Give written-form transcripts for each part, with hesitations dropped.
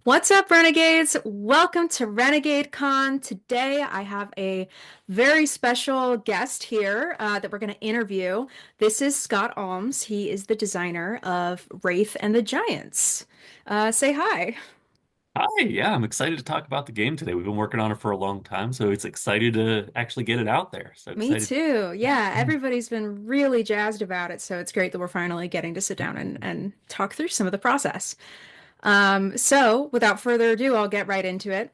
What's up, Renegades? Welcome to Renegade Con. Today, I have a very special guest here that we're going to interview. This is Scott Almes. He is the designer of Wraith and the Giants. Say hi. Hi, yeah, I'm excited to talk about the game today. We've been working on it for a long time, so it's excited to actually get it out there. So Me excited. too. Yeah, everybody's been really jazzed about it, so it's great that we're finally getting to sit down and talk through some of the process. So, without further ado, I'll get right into it.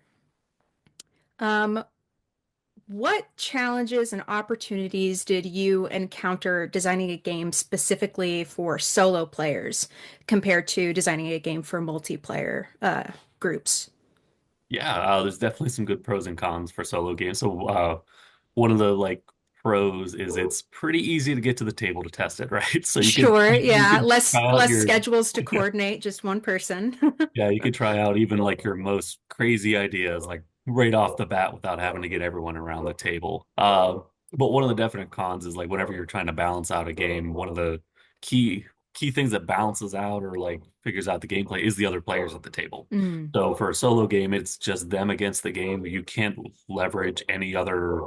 Um, What challenges and opportunities did you encounter designing a game specifically for solo players compared to designing a game for multiplayer groups? Yeah, there's definitely some good pros and cons for solo games. One of the pros is it's pretty easy to get to the table to test it, right? So Sure, you yeah, could less try out less your schedules to coordinate, just one person. yeah, you could try out even like your most crazy ideas like right off the bat without having to get everyone around the table. But one of the definite cons is like whenever you're trying to balance out a game, one of the key key things that balances out or like figures out the gameplay is the other players at the table. Mm, So for a solo game, it's just them against the game. You can't leverage any other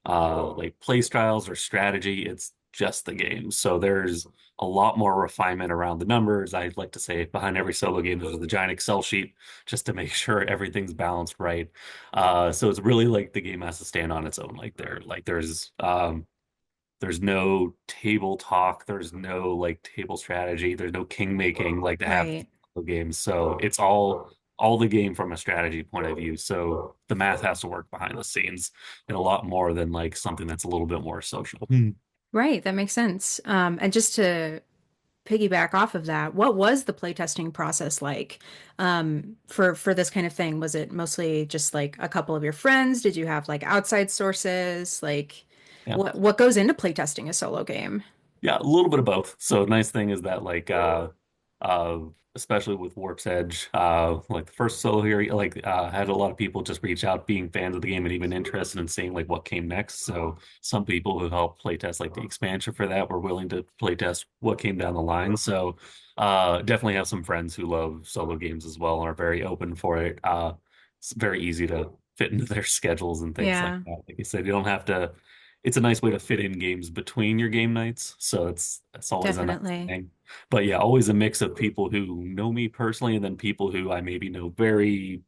like play styles or strategy. It's just the game. So there's a lot more refinement around the numbers. I'd like to say behind every solo game, there's the giant Excel sheet just to make sure everything's balanced right. So it's really like the game has to stand on its own. There's no table talk, there's no like table strategy, there's no king making like to have right. games. So it's all the game from a strategy point of view. So the math has to work behind the scenes and a lot more than like something that's a little bit more social. Right, that makes sense. And just to piggyback off of that, what was the playtesting process like for this kind of thing? Was it mostly just like a couple of your friends? Did you have like outside sources? Like Yeah. what goes into playtesting a solo game? Yeah, a little bit of both. So nice thing is that uh especially with Warp's Edge, like the first solo here, had a lot of people just reach out being fans of the game and even interested in seeing like what came next. So some people who helped playtest like the expansion for that were willing to playtest what came down the line. So definitely have some friends who love solo games as well and are very open for it. It's very easy to fit into their schedules and things like Yeah, that. Like you said, you don't have to it's a nice way to fit in games between your game nights. So it's always a nice definitely. thing. But yeah, always a mix of people who know me personally and then people who I maybe know very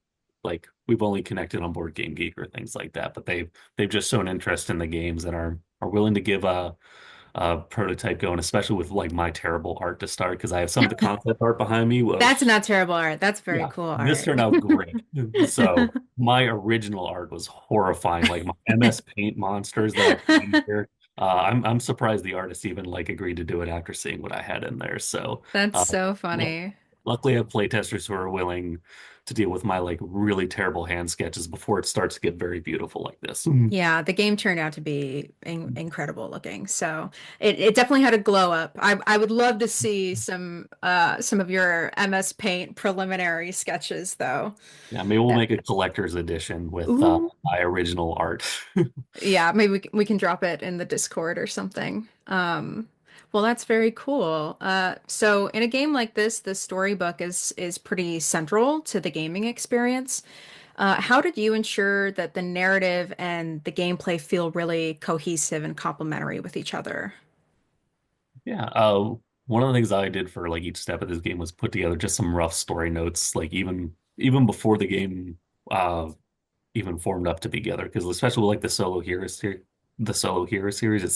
like we've only connected on Board Game Geek or things like that. But they've just shown interest in the games and are willing to give a prototype going, especially with like my terrible art to start because I have some of the concept art behind me That's was not terrible art. That's very yeah, cool this art. turned out great. So my original art was horrifying. Like my MS Paint monsters that I created here. I'm surprised the artist even like agreed to do it after seeing what I had in there. So That's uh, so lu- funny. luckily I have playtesters who are willing to deal with my like really terrible hand sketches before it starts to get very beautiful like this. Yeah, the game turned out to be incredible looking. So it definitely had a glow up. I would love to see some of your MS Paint preliminary sketches though. Yeah, maybe we'll That make a collector's edition with ooh, my original art. yeah, maybe we can drop it in the Discord or something. Well, that's very cool. So in a game like this, the storybook is pretty central to the gaming experience. How did you ensure that the narrative and the gameplay feel really cohesive and complementary with each other? Yeah, one of the things I did for like each step of this game was put together just some rough story notes, like even before the game even formed up to be together. Because especially with like the solo hero series, it's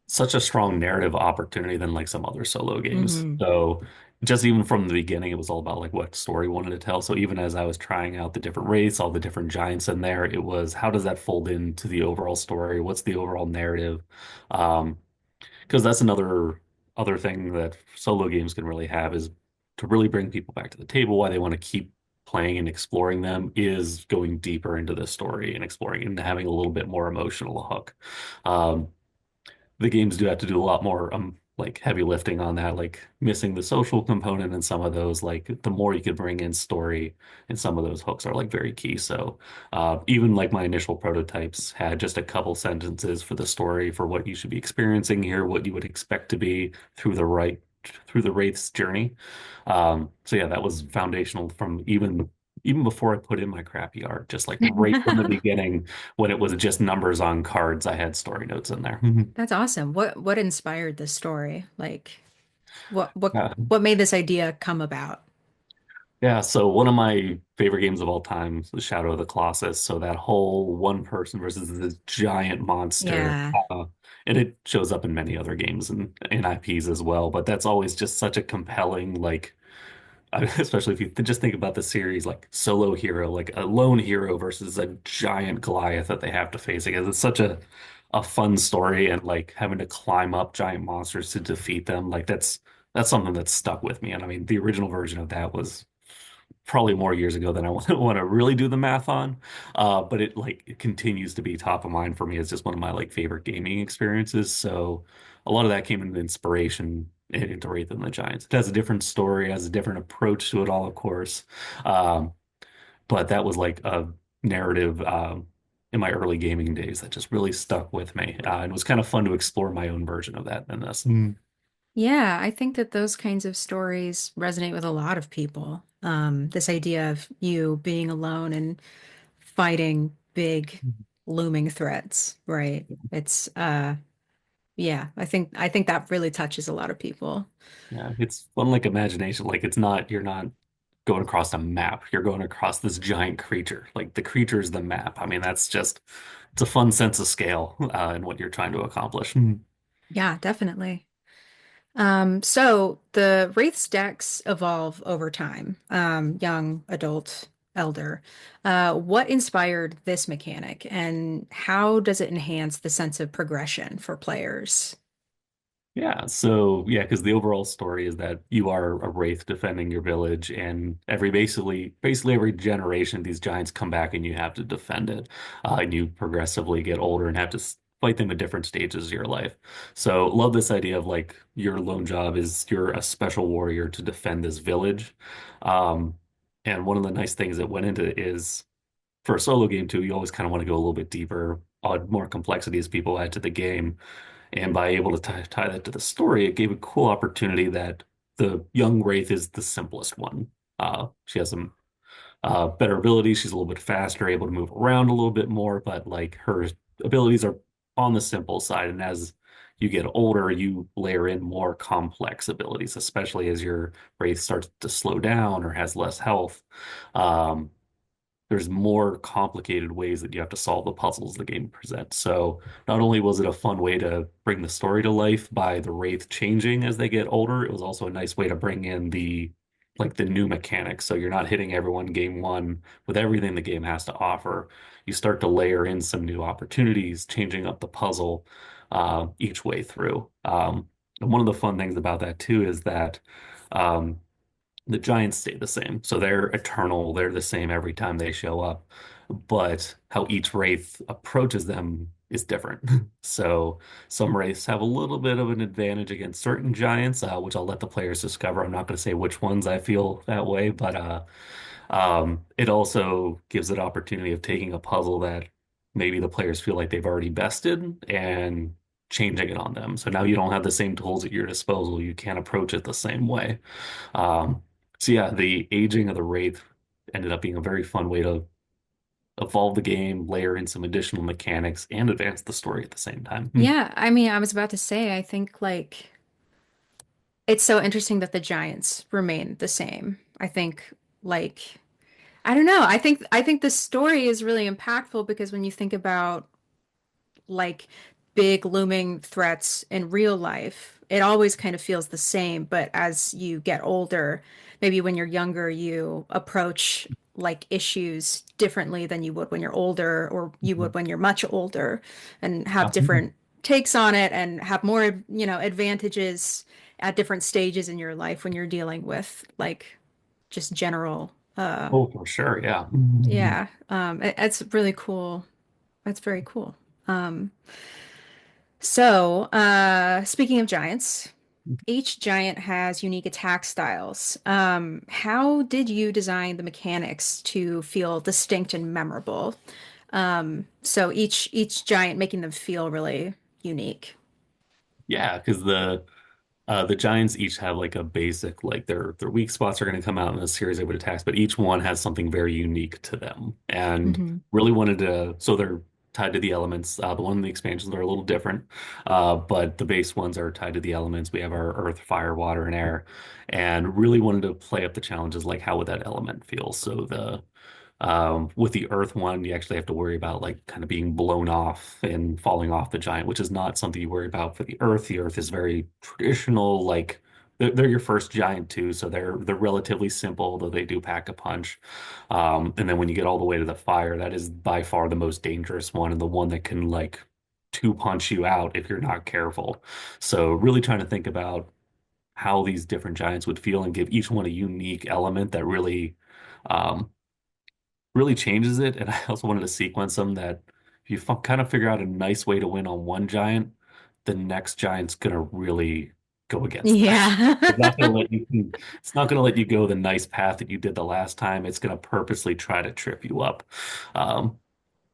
such a strong narrative opportunity than like some other solo games. Hmm. So just even from the beginning, it was all about like what story we wanted to tell. So even as I was trying out the different races, all the different giants in there, it was how does that fold into the overall story? What's the overall narrative? Um, because that's another other thing that solo games can really have is to really bring people back to the table. Why they want to keep playing and exploring them is going deeper into the story and exploring and having a little bit more emotional hook. Um, the games do have to do a lot more like heavy lifting on that, like missing the social component and some of those. Like the more you could bring in story and some of those hooks are like very key. So even like my initial prototypes had just a couple sentences for the story for what you should be experiencing here, what you would expect to be through the right through the Wraith's journey. So yeah, that was foundational from even before I put in my crappy art, just like right from the beginning when it was just numbers on cards, I had story notes in there. That's awesome. What inspired this story? Like what what Uh, what made this idea come about? Yeah, so one of my favorite games of all time is the Shadow of the Colossus. So that whole one person versus this giant monster, Yeah. and it shows up in many other games and IPs as well. But that's always just such a compelling, like, especially if you just think about the series, like solo hero, like a lone hero versus a giant Goliath that they have to face. Because it's such a fun story, and like having to climb up giant monsters to defeat them, like that's something that's stuck with me. And I mean, the original version of that was probably more years ago than I want to really do the math on. But it continues to be top of mind for me. It's just one of my like favorite gaming experiences. So a lot of that came into inspiration into Wraith and the Giants. It has a different story, has a different approach to it all, of course. Um, but that was like a narrative in my early gaming days that just really stuck with me. And it was kind of fun to explore my own version of that in this. Yeah, I think that those kinds of stories resonate with a lot of people. This idea of you being alone and fighting big looming threats, right? It's yeah, I think that really touches a lot of people. Yeah, it's fun like imagination. Like you're not going across a map. You're going across this giant creature. Like the creature is the map. I mean, it's a fun sense of scale in what you're trying to accomplish. Yeah, definitely. So the Wraith's decks evolve over time, young, adult, elder. What inspired this mechanic, and how does it enhance the sense of progression for players? Yeah, so yeah, because the overall story is that you are a wraith defending your village, and basically every generation, these giants come back and you have to defend it. And you progressively get older and have to fight them at different stages of your life. So love this idea of like your lone job is you're a special warrior to defend this village. Um, and one of the nice things that went into it is for a solo game too, you always kind of want to go a little bit deeper, add more complexity as people add to the game. And by able to tie that to the story, it gave a cool opportunity that the young Wraith is the simplest one. She has some better abilities. She's a little bit faster, able to move around a little bit more, but like her abilities are on the simple side. And as you get older, you layer in more complex abilities, especially as your Wraith starts to slow down or has less health. Um, there's more complicated ways that you have to solve the puzzles the game presents. So not only was it a fun way to bring the story to life by the Wraith changing as they get older, it was also a nice way to bring in the new mechanics. So you're not hitting everyone game one with everything the game has to offer. You start to layer in some new opportunities, changing up the puzzle each way through. And one of the fun things about that too is that um, the Giants stay the same. So they're eternal. They're the same every time they show up. But how each Wraith approaches them is different. So some Wraiths have a little bit of an advantage against certain Giants, which I'll let the players discover. I'm not going to say which ones I feel that way, but it also gives an opportunity of taking a puzzle that maybe the players feel like they've already bested and changing it on them. So now you don't have the same tools at your disposal. You can't approach it the same way. Um, so yeah, the aging of the Wraith ended up being a very fun way to evolve the game, layer in some additional mechanics, and advance the story at the same time. Yeah, I mean, I was about to say, I think like it's so interesting that the Giants remain the same. I think like I don't know. I think the story is really impactful because when you think about like big looming threats in real life, it always kind of feels the same. But as you get older, maybe when you're younger, you approach like issues differently than you would when you're older, or you would when you're much older, and have Yeah. different takes on it and have more, advantages at different stages in your life when you're dealing with like just general Oh, for sure. Yeah. yeah, it's really cool. That's very cool. Um, speaking of giants, each giant has unique attack styles. How did you design the mechanics to feel distinct and memorable? So each giant making them feel really unique. Yeah, because The Giants each have like a basic, like their weak spots are going to come out in a series of attacks, but each one has something very unique to them. And Hmm. really wanted to, so they're tied to the elements. The one in the expansions are a little different, but the base ones are tied to the elements. We have our earth, fire, water, and air, and really wanted to play up the challenges, like how would that element feel? So the with the Earth one, you actually have to worry about like kind of being blown off and falling off the giant, which is not something you worry about for the Earth. The Earth is very traditional, like they're your first giant too, so they're relatively simple, though they do pack a punch. And then when you get all the way to the fire, that is by far the most dangerous one and the one that can like two punch you out if you're not careful. So really trying to think about how these different giants would feel and give each one a unique element that um, really changes it. And I also wanted to sequence them that if you kind of figure out a nice way to win on one giant, the next giant's gonna really go against that. Yeah. It's not gonna let you, it's not gonna let you go the nice path that you did the last time. It's gonna purposely try to trip you up.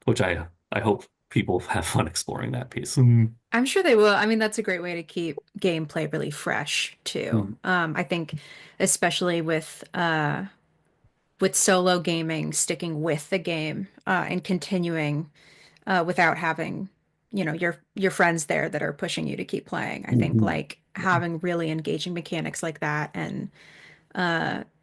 Which I hope people have fun exploring that piece. I'm sure they will. I mean, that's a great way to keep gameplay really fresh too. Mhm. I think especially with solo gaming, sticking with the game and continuing without having, your friends there that are pushing you to keep playing. I think Mhm. like having really engaging mechanics like that and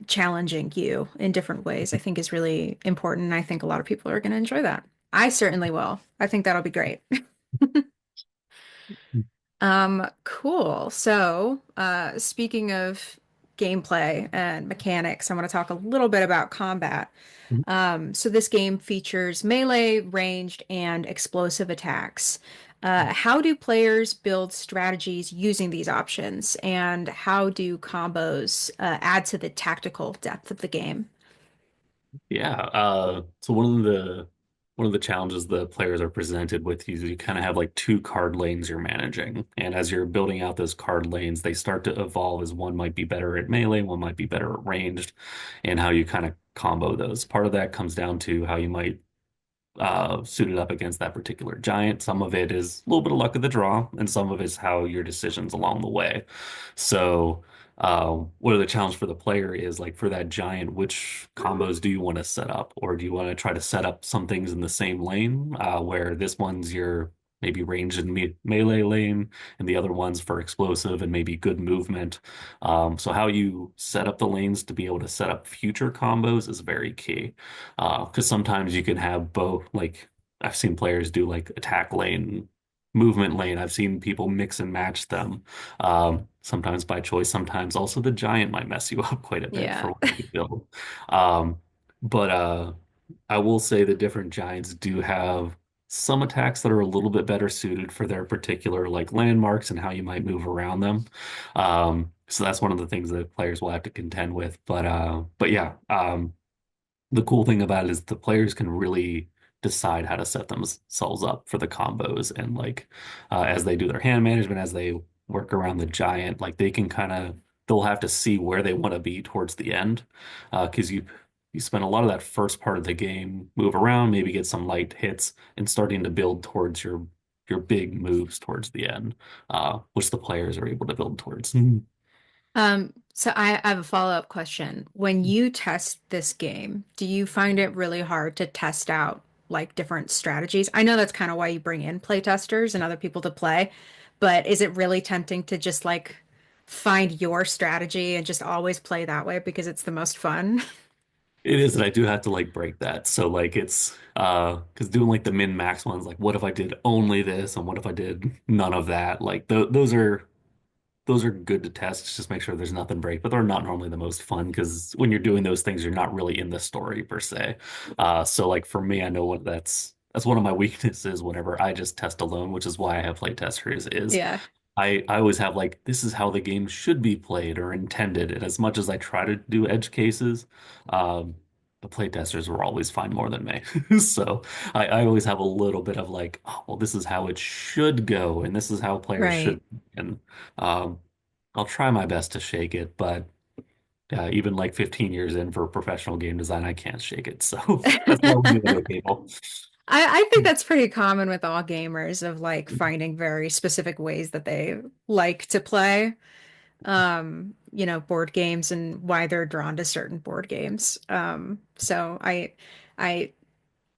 challenging you in different ways, I think is really important. And I think a lot of people are going to enjoy that. I certainly will. I think that'll be great. Cool. So, speaking of gameplay and mechanics, I want to talk a little bit about combat. So this game features melee, ranged, and explosive attacks. How do players build strategies using these options, and how do combos add to the tactical depth of the game? Yeah. So one of the challenges the players are presented with is you kind of have like two card lanes you're managing. And as you're building out those card lanes, they start to evolve as one might be better at melee, one might be better at ranged, and how you kind of combo those. Part of that comes down to how you might suited up against that particular giant. Some of it is a little bit of luck of the draw, and some of it is how your decisions along the way. So, what are the challenge for the player is like for that giant, which combos do you want to set up, or do you want to try to set up some things in the same lane, where this one's your maybe range and melee lane, and the other one's for explosive and maybe good movement. So how you set up the lanes to be able to set up future combos is very key. Because sometimes you can have both, like I've seen players do like attack lane, movement lane. I've seen people mix and match them. Sometimes by choice, sometimes also the giant might mess you up quite a bit Yeah. for what you build. Um, but I will say the different giants do have some attacks that are a little bit better suited for their particular like landmarks and how you might move around them. So that's one of the things that players will have to contend with. But yeah, the cool thing about it is the players can really decide how to set themselves up for the combos and like as they do their hand management, as they work around the giant, like they can kind of they'll have to see where they want to be towards the end because you spend a lot of that first part of the game move around, maybe get some light hits and starting to build towards your big moves towards the end, which the players are able to build towards. Mhm. So I have a follow-up question. When you test this game, do you find it really hard to test out like different strategies? I know that's kind of why you bring in playtesters and other people to play, but is it really tempting to just like find your strategy and just always play that way because it's the most fun? It is, and I do have to like break that. So like it's because doing like the min max ones, like what if I did only this and what if I did none of that? Like th those are good to test. Just make sure there's nothing break, but they're not normally the most fun because when you're doing those things, you're not really in the story per se. So like for me, I know what that's one of my weaknesses whenever I just test alone, which is why I have play testers, is Yeah. I always have like this is how the game should be played or intended. And as much as I try to do edge cases, um, the playtesters will always find more than me. So I always have a little bit of like, oh, well, this is how it should go, and this is how players Right. should. And um, I'll try my best to shake it, but even like 15 years in for professional game design, I can't shake it. So that's why we need other people. I think that's pretty common with all gamers of like finding very specific ways that they like to play. board games and why they're drawn to certain board games. I,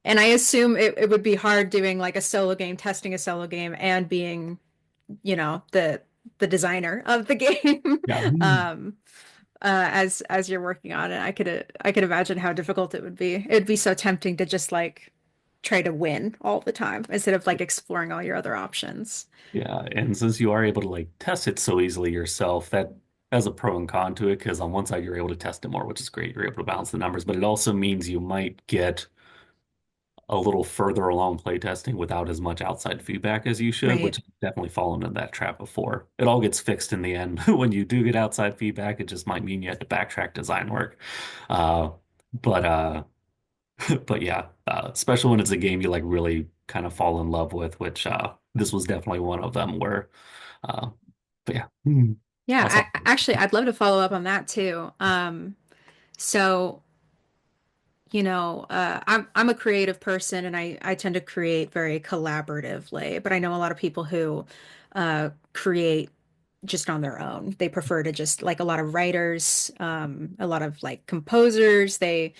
and I assume it would be hard doing like a solo game, testing a solo game and being, the designer of the game, Yeah. um, as you're working on it. I could imagine how difficult it would be. It'd be so tempting to just like try to win all the time instead of like exploring all your other options. Yeah, and since you are able to like test it so easily yourself, that has a pro and con to it because on one side you're able to test it more, which is great. You're able to balance the numbers, but it also means you might get a little further along playtesting without as much outside feedback as you should, Right. which I've definitely fallen into that trap before. It all gets fixed in the end. When you do get outside feedback, it just might mean you have to backtrack design work. Uh, but but yeah, especially when it's a game you like really kind of fall in love with, which this was definitely one of them where uh, but yeah. Yeah, Also, actually, I'd love to follow up on that too. So, I'm a creative person and I tend to create very collaboratively, but I know a lot of people who create just on their own. They prefer to just like a lot of writers, a lot of like composers, they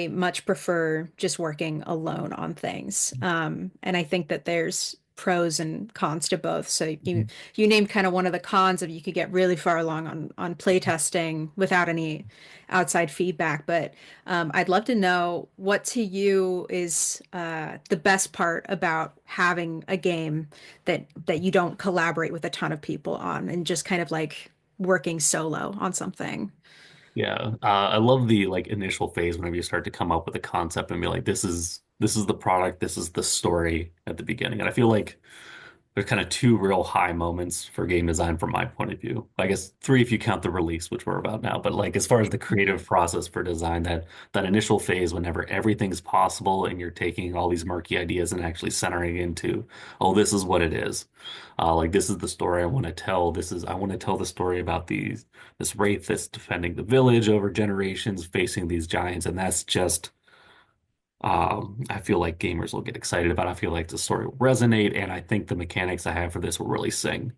much prefer just working alone on things. And I think that there's pros and cons to both. So you named kind of one of the cons of you could get really far along on playtesting without any outside feedback. But I'd love to know what to you is the best part about having a game that you don't collaborate with a ton of people on and just kind of like working solo on something. yeah, I love the like initial phase whenever you start to come up with a concept and be like, this is the product, this is the story at the beginning. And I feel like there's kind of two real high moments for game design from my point of view. I guess three if you count the release, which we're about now. But like as far as the creative process for design, that initial phase whenever everything's possible and you're taking all these murky ideas and actually centering into, oh, this is what it is. Like this is the story I want to tell. I want to tell the story about this wraith that's defending the village over generations, facing these giants, and that's just I feel like gamers will get excited about it. I feel like the story will resonate, and I think the mechanics I have for this will really sing.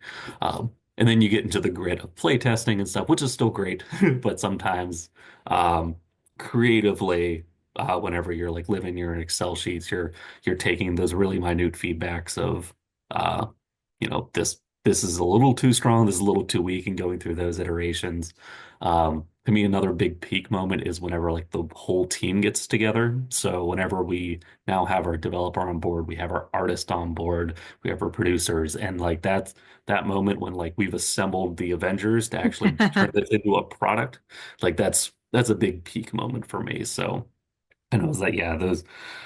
And then you get into the grit of playtesting and stuff, which is still great, but sometimes um, creatively, whenever you're like living your Excel sheets, you're taking those really minute feedbacks of, uh, this is a little too strong, this is a little too weak, and going through those iterations. To me, another big peak moment is whenever like the whole team gets together. So whenever we now have our developer on board, we have our artist on board, we have our producers, and like that's that moment when like we've assembled the Avengers to actually turn this into a product. Like that's a big peak moment for me. So and it was like, yeah, those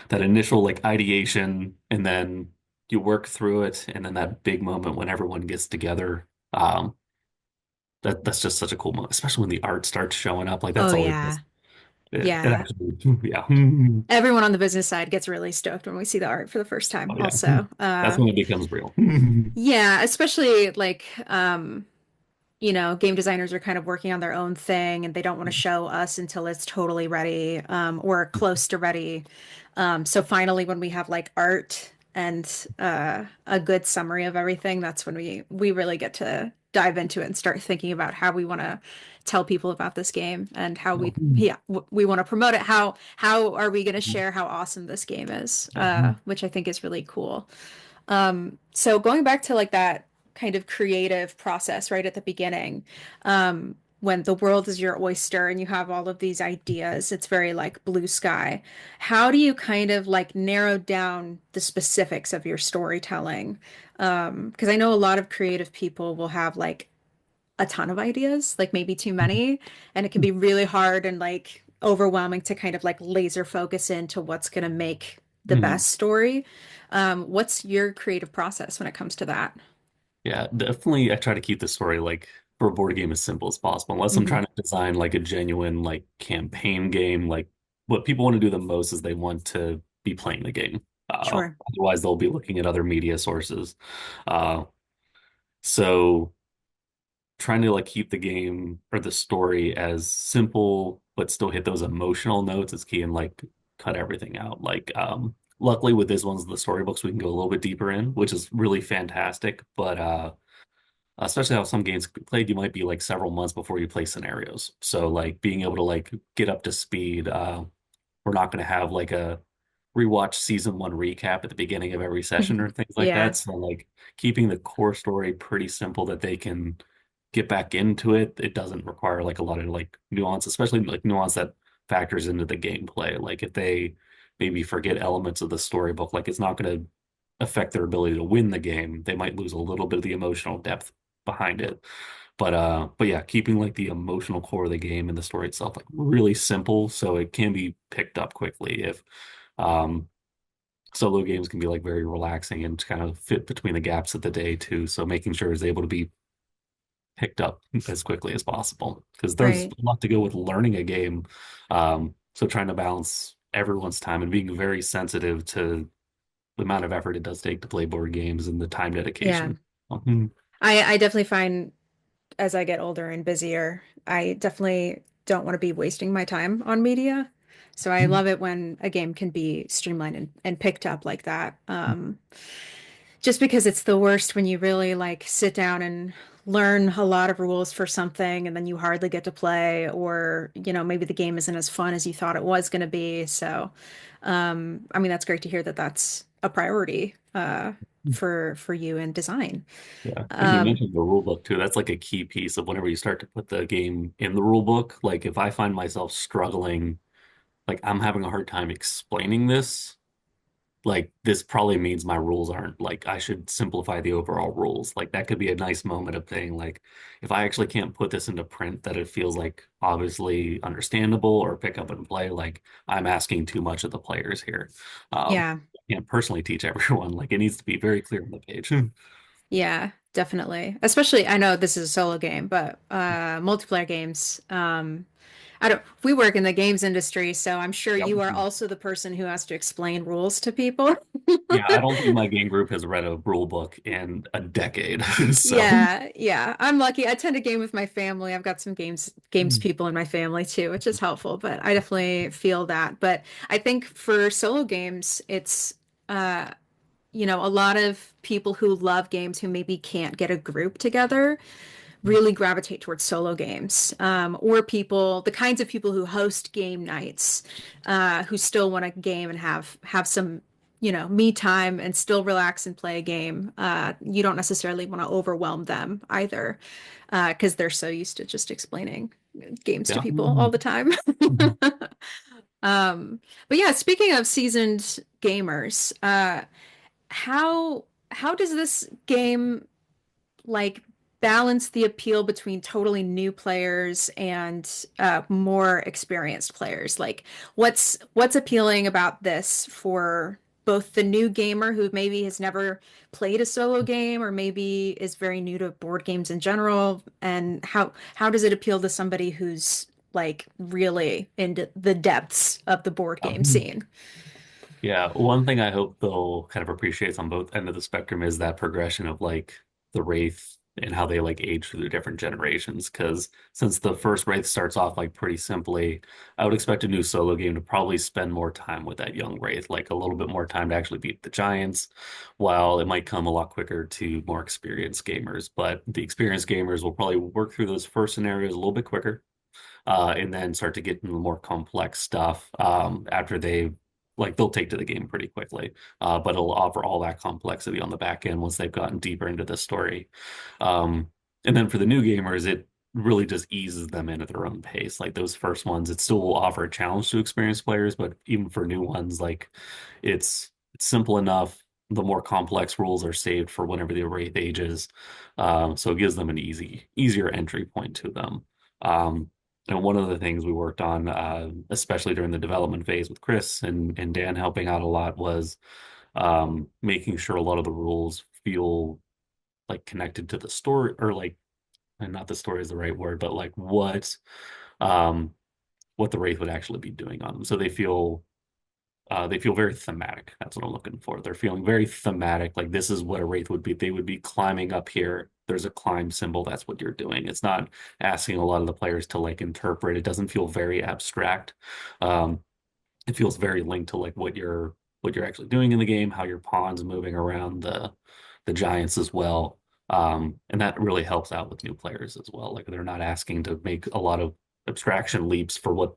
that initial like ideation and then you work through it and then that big moment when everyone gets together. That's just such a cool moment, especially when the art starts showing up. Like Oh that's always yeah. just it Yeah. actually, yeah. Everyone on the business side gets really stoked when we see the art for the first time Oh yeah. also. That's when it becomes real. Yeah, especially like game designers are kind of working on their own thing and they don't want to show us until it's totally ready, or close to ready. So finally, when we have like art and a good summary of everything, that's when we really get to dive into it and start thinking about how we want to tell people about this game and how Yeah. we want to promote it. How are we going to share how awesome this game is? Yeah. Which I think is really cool. So going back to like that kind of creative process right at the beginning, when the world is your oyster and you have all of these ideas, it's very like blue sky. How do you kind of like narrow down the specifics of your storytelling? Because I know a lot of creative people will have like a ton of ideas, like maybe too many, and it can be really hard and like overwhelming to kind of like laser focus into what's going to make the Mhm. best story. What's your creative process when it comes to that? Yeah, definitely. I try to keep the story like for a board game as simple as possible, unless I'm Hmm. trying to design like a genuine like campaign game. Like what people want to do the most is they want to be playing the game. Sure. Otherwise, they'll be looking at other media sources. Uh, so trying to like keep the game or the story as simple but still hit those emotional notes is key and like cut everything out. Like luckily with this one's the storybooks we can go a little bit deeper in, which is really fantastic. But especially how some games can be played, you might be like several months before you play scenarios. So like being able to like get up to speed. We're not going to have like a rewatch season one recap at the beginning of every session or things like Yeah. that. So like keeping the core story pretty simple that they can get back into it. It doesn't require like a lot of like nuance, especially like nuance that factors into the gameplay. Like if they maybe forget elements of the storybook, like it's not going to affect their ability to win the game. They might lose a little bit of the emotional depth behind it. But yeah, keeping like the emotional core of the game and the story itself like really simple so it can be picked up quickly if um solo games can be like very relaxing and kind of fit between the gaps of the day too. So making sure it's able to be picked up as quickly as possible because there's Right. a lot to go with learning a game. So trying to balance everyone's time and being very sensitive to the amount of effort it does take to play board games and the time Yeah. dedication. Mhm. I definitely find as I get older and busier, I definitely don't want to be wasting my time on media. So I love it when a game can be streamlined and picked up like that. Just because it's the worst when you really like sit down and learn a lot of rules for something and then you hardly get to play, or, maybe the game isn't as fun as you thought it was going to be. So, I mean, that's great to hear that that's a priority, for you in design. Yeah, and you Um, mentioned the rule book too. That's like a key piece of whenever you start to put the game in the rule book. Like if I find myself struggling, like I'm having a hard time explaining this, like this probably means my rules aren't like I should simplify the overall rules. Like that could be a nice moment of saying like if I actually can't put this into print that it feels like obviously understandable or pick up and play, like I'm asking too much of the players here. yeah. I can't personally teach everyone. Like it needs to be very clear on the page. Yeah, definitely. Especially, I know this is a solo game, but multiplayer games. I don't. We work in the games industry, so I'm sure Yep. you are also the person who has to explain rules to people. Yeah, I don't think my game group has read a rule book in a decade. So, Yeah, yeah. I'm lucky. I tend to game with my family. I've got some games people in my family too, which is helpful, but I definitely feel that. But I think for solo games, it's uh a lot of people who love games who maybe can't get a group together really gravitate towards solo games, or the kinds of people who host game nights, who still want to game and have some, me time and still relax and play a game. You don't necessarily want to overwhelm them either, because they're so used to just explaining games to yeah. people all the time. Um, but yeah, speaking of seasoned gamers, how does this game like balance the appeal between totally new players and more experienced players? Like, what's appealing about this for both the new gamer who maybe has never played a solo game or maybe is very new to board games in general, and how does it appeal to somebody who's like really into the depths of the board game scene? Yeah, one thing I hope they'll kind of appreciate on both end of the spectrum is that progression of like the Wraith and how they like age through the different generations. Because since the first Wraith starts off like pretty simply, I would expect a new solo game to probably spend more time with that young Wraith, like a little bit more time to actually beat the Giants, while it might come a lot quicker to more experienced gamers. But the experienced gamers will probably work through those first scenarios a little bit quicker and then start to get into the more complex stuff after they'll take to the game pretty quickly. But it'll offer all that complexity on the back end once they've gotten deeper into the story. Um, and then for the new gamers, it really just eases them in at their own pace. Like those first ones, it still will offer a challenge to experienced players, but even for new ones, like it's simple enough. The more complex rules are saved for whenever the Wraith ages, so it gives them an easier entry point to them. Um, and one of the things we worked on, especially during the development phase with Chris and Dan helping out a lot, was making sure a lot of the rules feel like connected to the story, or like, and not the story is the right word, but like um, what the Wraith would actually be doing on them. So they feel very thematic. That's what I'm looking for. They're feeling very thematic. Like this is what a wraith would be. They would be climbing up here. There's a climb symbol. That's what you're doing. It's not asking a lot of the players to like interpret. It doesn't feel very abstract. Um, it feels very linked to like what you're actually doing in the game, how your pawn's moving around the giants as well. And that really helps out with new players as well. Like they're not asking to make a lot of abstraction leaps for what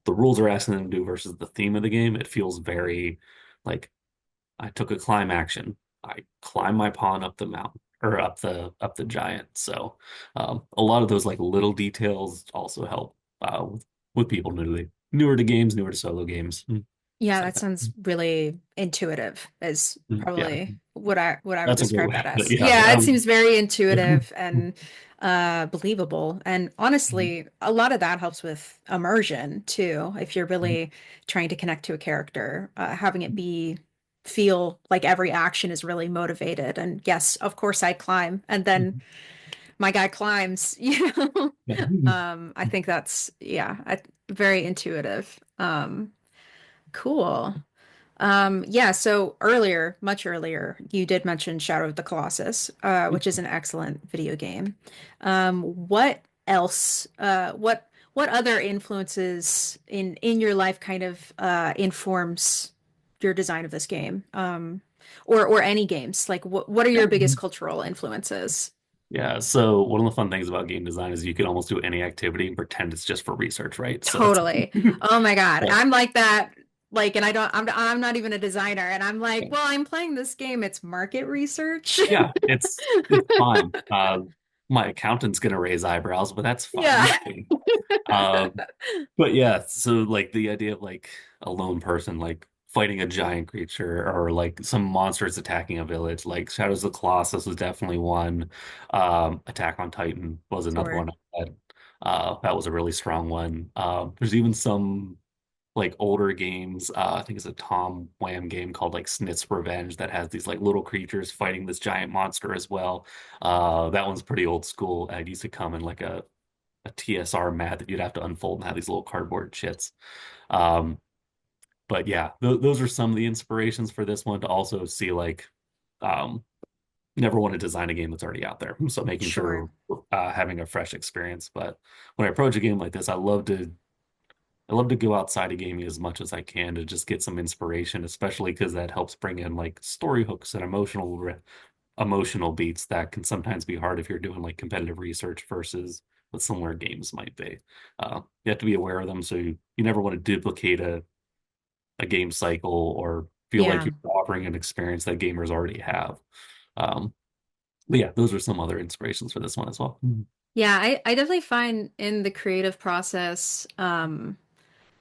the rules are asking them to do versus the theme of the game. It feels very like I took a climb action. I climb my pawn up the mountain or up the giant. So a lot of those like little details also help with people newer to games, newer to solo games. Just Yeah, like that that. sounds really intuitive is Yeah, probably what I would that's a great describe way. that But as. yeah, Yeah, it seems very intuitive mhm, and believable. And honestly, a lot of that helps with immersion too. If you're really trying to connect to a character, having it be feel like every action is really motivated. And yes, of course I climb, and then my guy climbs, yeah. I think that's yeah, very intuitive. Cool. Yeah, so earlier, much earlier, you did mention Shadow of the Colossus, which is an excellent video game. What else, what other influences in your life kind of informs your design of this game? Or any games? Like what are Yeah. your biggest cultural influences? Yeah, so one of the fun things about game design is you can almost do any activity and pretend it's just for research, right? So it's Totally. Oh my God. yeah, I'm like that. Like, and I'm not even a designer. And I'm like, well, I'm playing this game. It's market research. yeah, it's fine. My accountant's gonna raise eyebrows, but that's fine. Yeah. Um, but yeah, so like the idea of like a lone person like fighting a giant creature or like some monsters attacking a village, like Shadows of the Colossus was definitely one. Attack on Titan was another Sure. one I had. That was a really strong one. There's even some like older games. I think it's a Tom Wham game called like Snit's Revenge that has these like little creatures fighting this giant monster as well. That one's pretty old school. It used to come in like a TSR mat that you'd have to unfold and have these little cardboard chits. Um, but yeah, those are some of the inspirations for this one to also see like um, never want to design a game that's already out there. So making Sure. sure having a fresh experience. But when I approach a game like this, I love to go outside of gaming as much as I can to just get some inspiration, especially because that helps bring in like story hooks and emotional beats that can sometimes be hard if you're doing like competitive research versus what similar games might be. You have to be aware of them, so you never want to duplicate a game cycle or feel like Yeah. you're offering an experience that gamers already have. Um, but yeah, those are some other inspirations for this one as well. Yeah, I definitely find in the creative process,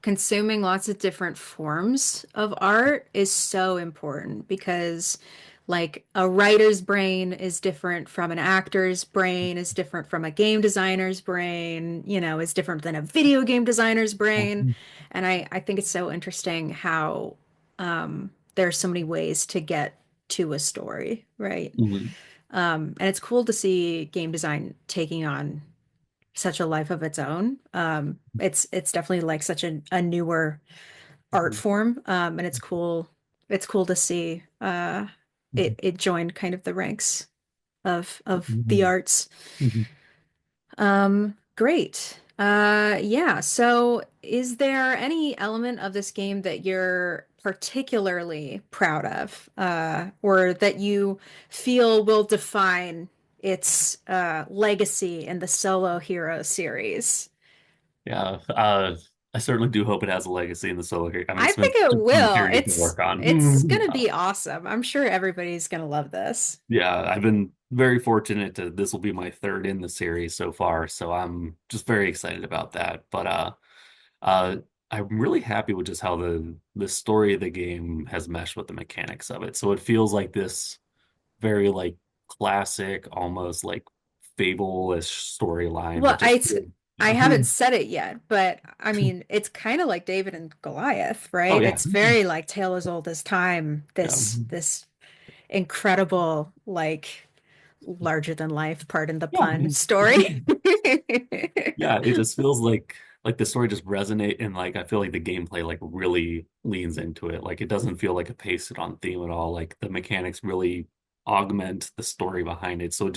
consuming lots of different forms of art is so important because like a writer's brain is different from an actor's brain, is different from a game designer's brain, is different than a video game designer's brain. And I think it's so interesting how there are so many ways to get to a story, right? Mhm. And it's cool to see game design taking on such a life of its own. It's definitely like such a newer art Mhm. form, and it's cool. It's cool to see it joined kind of the ranks of the Mhm. arts. Mhm. Great. Yeah. So, is there any element of this game that you're particularly proud of, or that you feel will define its legacy in the Solo Hero series? Yeah, I certainly do hope it has a legacy in the solo career. I mean, I it's been think it some will. material to It's work it's on. gonna be awesome. I'm sure everybody's gonna love this. Yeah, I've been very fortunate to this will be my third in the series so far, so I'm just very excited about that. But uh I'm really happy with just how the story of the game has meshed with the mechanics of it. So it feels like this very like classic, almost like fable-ish storyline Well, that just feels, I yeah. haven't said it yet, but I mean, it's kind of like David and Goliath, Oh right? yeah. It's very like tale as old as time, Yeah. this incredible, like larger than life, pardon the Yeah. pun, story. Yeah, it just feels like the story just resonate and like I feel like the gameplay like really leans into it. Like it doesn't feel like a pasted on theme at all. Like the mechanics really augment the story behind it. So it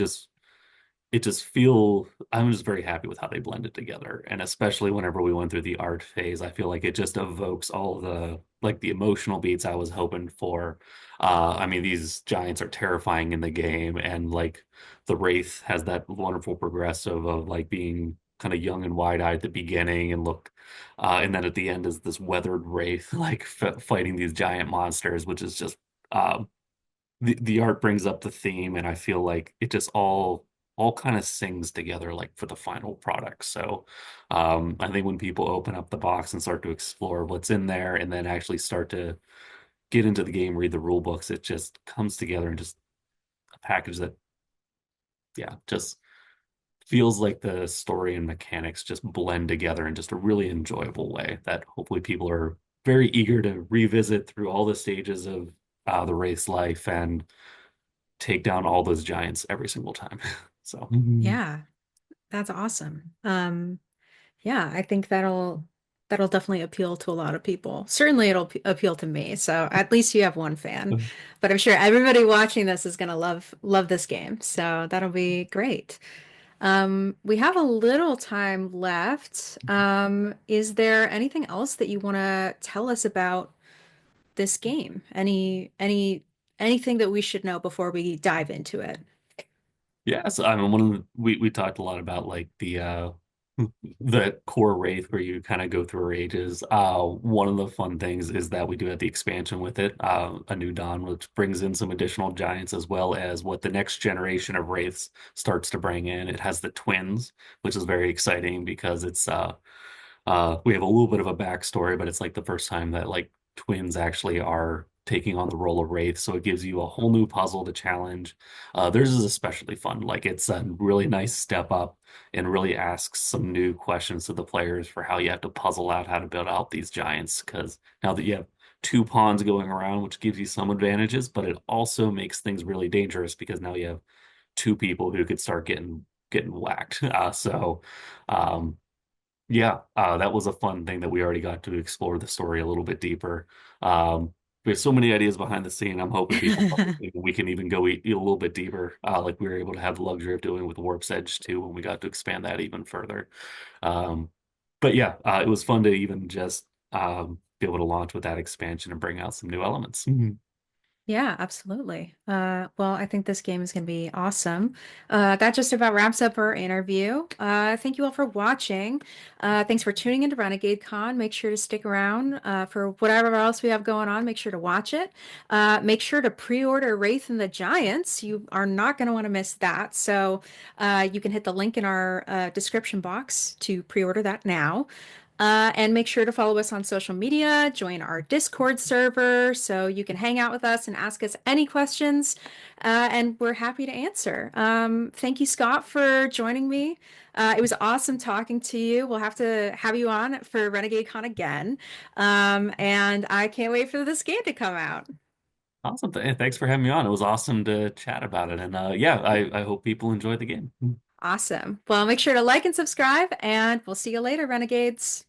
just feel I'm just very happy with how they blend it together. And especially whenever we went through the art phase, I feel like it just evokes all the like the emotional beats I was hoping for. I mean, these giants are terrifying in the game, and like the Wraith has that wonderful progressive of like being kind of young and wide-eyed at the beginning, and look, and then at the end is this weathered Wraith like f fighting these giant monsters, which is just uh, the art brings up the theme, and I feel like it just all kind of sings together like for the final product. So I think when people open up the box and start to explore what's in there and then actually start to get into the game, read the rule books, it just comes together and just a package that, yeah, just feels like the story and mechanics just blend together in just a really enjoyable way that hopefully people are very eager to revisit through all the stages of the race life and take down all those giants every single time. So Yeah, that's awesome. Yeah, I think that'll definitely appeal to a lot of people. Certainly it'll appeal to me. So at least you have one fan. But I'm sure everybody watching this is gonna love this game. So that'll be great. We have a little time left. Is there anything else that you want to tell us about this game? Anything that we should know before we dive into it? yeah, so I mean, we talked a lot about like the core wraith where you kind of go through rages. One of the fun things is that we do have the expansion with it, a new dawn, which brings in some additional giants as well as what the next generation of wraiths starts to bring in. It has the twins, which is very exciting because it's we have a little bit of a backstory, but it's like the first time that like twins actually are taking on the role of Wraith. So it gives you a whole new puzzle to challenge. Theirs is especially fun. Like it's a really nice step up and really asks some new questions to the players for how you have to puzzle out how to build out these giants. Because now that you have two pawns going around, which gives you some advantages, but it also makes things really dangerous because now you have two people who could start getting whacked. Um, yeah, that was a fun thing that we already got to explore the story a little bit deeper. We have so many ideas behind the scene. I'm hoping people we can even go a little bit deeper, like we were able to have the luxury of doing with Warp's Edge too, when we got to expand that even further. Um, but yeah, it was fun to even just be able to launch with that expansion and bring out some new elements. Yeah, absolutely. Well, I think this game is going to be awesome. That just about wraps up our interview. Thank you all for watching. Thanks for tuning into Renegade Con. Make sure to stick around for whatever else we have going on. Make sure to watch it. Make sure to pre-order Wraith and the Giants. You are not going to want to miss that. So you can hit the link in our description box to pre-order that now. And make sure to follow us on social media, join our Discord server so you can hang out with us and ask us any questions, and we're happy to answer. Thank you, Scott, for joining me. It was awesome talking to you. We'll have to have you on for Renegade Con again. And I can't wait for this game to come out. Awesome. Thanks for having me on. It was awesome to chat about it. And yeah, I hope people enjoy the game. Awesome. Well, make sure to like and subscribe, and we'll see you later, Renegades.